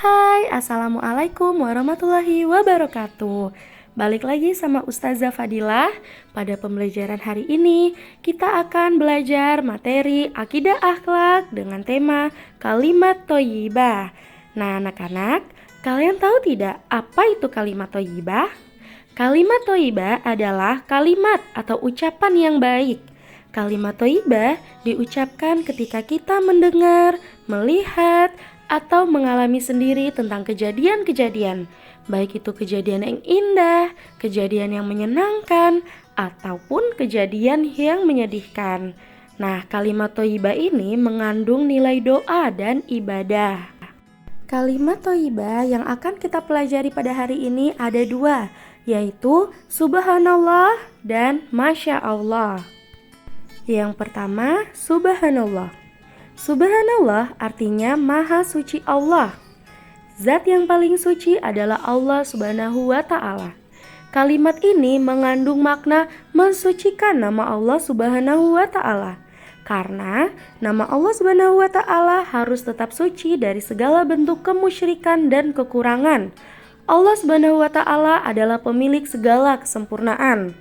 Hai, Assalamualaikum warahmatullahi wabarakatuh. Balik lagi sama Ustazah Fadilah. Pada pembelajaran hari ini, kita akan belajar materi akidah akhlak dengan tema kalimat thoyyibah. Nah, anak-anak, kalian tahu tidak apa itu kalimat thoyyibah? Kalimat thoyyibah adalah kalimat atau ucapan yang baik. Kalimat thoyyibah diucapkan ketika kita mendengar, melihat, atau mengalami sendiri tentang kejadian-kejadian, baik itu kejadian yang indah, kejadian yang menyenangkan, ataupun kejadian yang menyedihkan. Nah, kalimat thoyyibah ini mengandung nilai doa dan ibadah. Kalimat thoyyibah yang akan kita pelajari pada hari ini ada dua, yaitu Subhanallah dan Masya Allah. Yang pertama, Subhanallah. Subhanallah artinya Maha Suci Allah. Zat yang paling suci adalah Allah Subhanahu wa Ta'ala. Kalimat ini mengandung makna mensucikan nama Allah Subhanahu wa Ta'ala. Karena nama Allah Subhanahu wa Ta'ala harus tetap suci dari segala bentuk kemusyrikan dan kekurangan. Allah Subhanahu wa Ta'ala adalah pemilik segala kesempurnaan.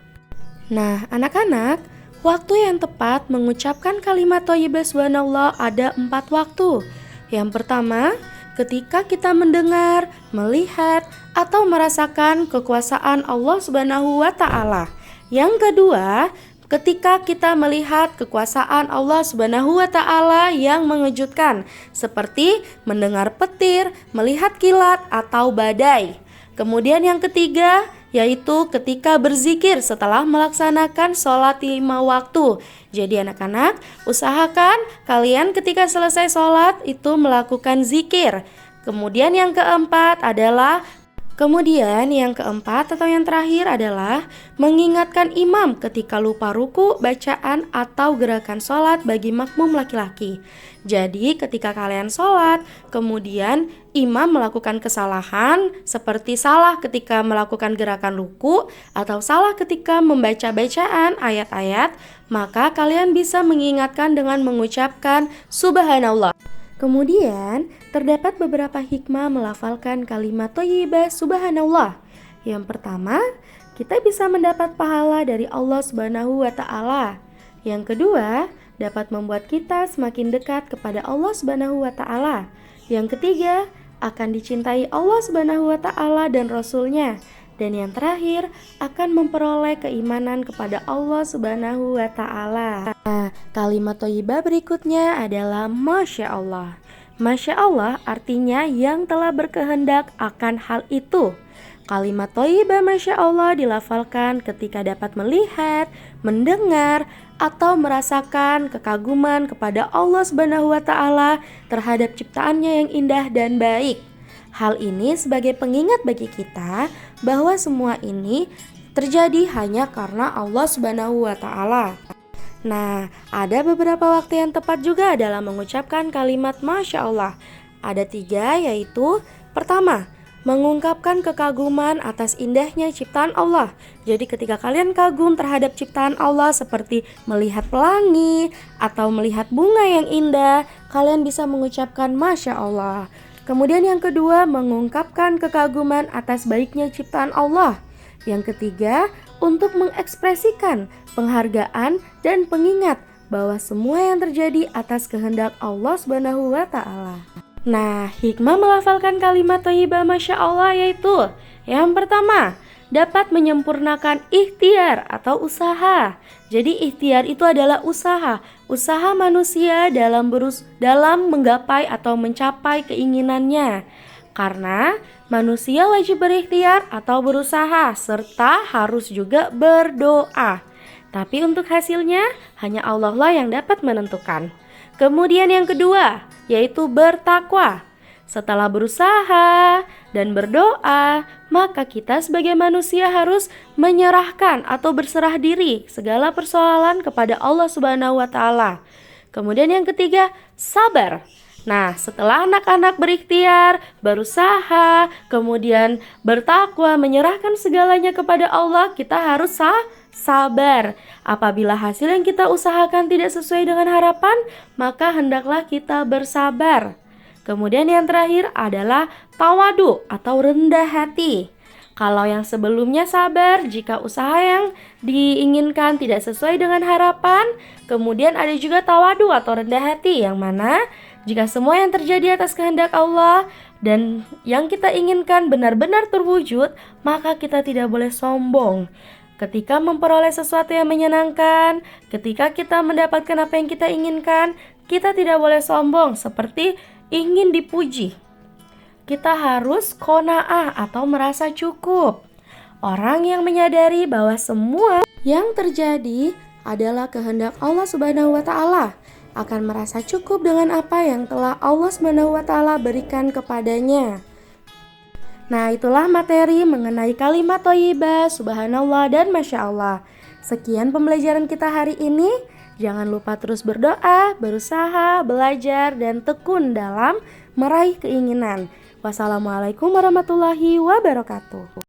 Nah, anak-anak, waktu yang tepat mengucapkan kalimat thoyyibah subhanallah ada 4 waktu. Yang pertama, ketika kita mendengar, melihat, atau merasakan kekuasaan Allah Subhanahu wa Ta'ala. Yang kedua, ketika kita melihat kekuasaan Allah Subhanahu wa Ta'ala yang mengejutkan, seperti mendengar petir, melihat kilat, atau badai. Kemudian yang ketiga, yaitu ketika berzikir setelah melaksanakan sholat 5 waktu. Jadi anak-anak, usahakan kalian ketika selesai sholat itu melakukan zikir. Kemudian yang keempat atau yang terakhir adalah mengingatkan imam ketika lupa ruku, bacaan, atau gerakan sholat bagi makmum laki-laki. Jadi ketika kalian sholat, kemudian imam melakukan kesalahan seperti salah ketika melakukan gerakan ruku atau salah ketika membaca bacaan ayat-ayat, maka kalian bisa mengingatkan dengan mengucapkan Subhanallah. Kemudian, terdapat beberapa hikmah melafalkan kalimat thoyyibah subhanallah. Yang pertama, kita bisa mendapat pahala dari Allah Subhanahu wa Ta'ala. Yang kedua, dapat membuat kita semakin dekat kepada Allah Subhanahu wa Ta'ala. Yang ketiga, akan dicintai Allah Subhanahu wa Ta'ala dan Rasul-Nya. Dan yang terakhir, akan memperoleh keimanan kepada Allah Subhanahu wa Ta'ala. Nah, kalimat thoyyibah berikutnya adalah Masya Allah. Masya Allah artinya yang telah berkehendak akan hal itu. Kalimat thoyyibah Masya Allah dilafalkan ketika dapat melihat, mendengar, atau merasakan kekaguman kepada Allah Subhanahu wa Ta'ala terhadap ciptaannya yang indah dan baik. Hal ini sebagai pengingat bagi kita bahwa semua ini terjadi hanya karena Allah Subhanahu wa Ta'ala. Nah, ada beberapa waktu yang tepat juga dalam mengucapkan kalimat Masya Allah. Ada 3, yaitu pertama, mengungkapkan kekaguman atas indahnya ciptaan Allah. Jadi ketika kalian kagum terhadap ciptaan Allah seperti melihat pelangi atau melihat bunga yang indah, kalian bisa mengucapkan Masya Allah. Kemudian yang kedua, mengungkapkan kekaguman atas baiknya ciptaan Allah. Yang ketiga, untuk mengekspresikan penghargaan dan pengingat bahwa semua yang terjadi atas kehendak Allah Subhanahu wa Ta'ala. Nah, hikmah melafalkan kalimat thoyyibah Masya Allah yaitu yang pertama, dapat menyempurnakan ikhtiar atau usaha. Jadi ikhtiar itu adalah usaha manusia dalam menggapai atau mencapai keinginannya. Karena manusia wajib berikhtiar atau berusaha serta harus juga berdoa. Tapi untuk hasilnya hanya Allah lah yang dapat menentukan. Kemudian yang kedua, yaitu bertakwa. Setelah berusaha dan berdoa, maka kita sebagai manusia harus menyerahkan atau berserah diri segala persoalan kepada Allah Subhanahu wa Ta'ala. Kemudian yang ketiga, sabar. Nah, setelah anak-anak berikhtiar, berusaha, kemudian bertakwa, menyerahkan segalanya kepada Allah, kita harus sabar. Apabila hasil yang kita usahakan tidak sesuai dengan harapan, maka hendaklah kita bersabar. Kemudian yang terakhir adalah tawadu atau rendah hati. Kalau yang sebelumnya sabar jika usaha yang diinginkan tidak sesuai dengan harapan, kemudian ada juga tawadu atau rendah hati yang mana jika semua yang terjadi atas kehendak Allah dan yang kita inginkan benar-benar terwujud, maka kita tidak boleh sombong. Ketika memperoleh sesuatu yang menyenangkan, ketika kita mendapatkan apa yang kita inginkan, kita tidak boleh sombong seperti ingin dipuji. Kita harus qanaah atau merasa cukup. Orang yang menyadari bahwa semua yang terjadi adalah kehendak Allah Subhanahu wa taala akan merasa cukup dengan apa yang telah Allah Subhanahu wa taala berikan kepadanya. Nah, itulah materi mengenai kalimat thayyibah, subhanallah dan masya Allah. Sekian pembelajaran kita hari ini. Jangan lupa terus berdoa, berusaha, belajar, dan tekun dalam meraih keinginan. Wassalamualaikum warahmatullahi wabarakatuh.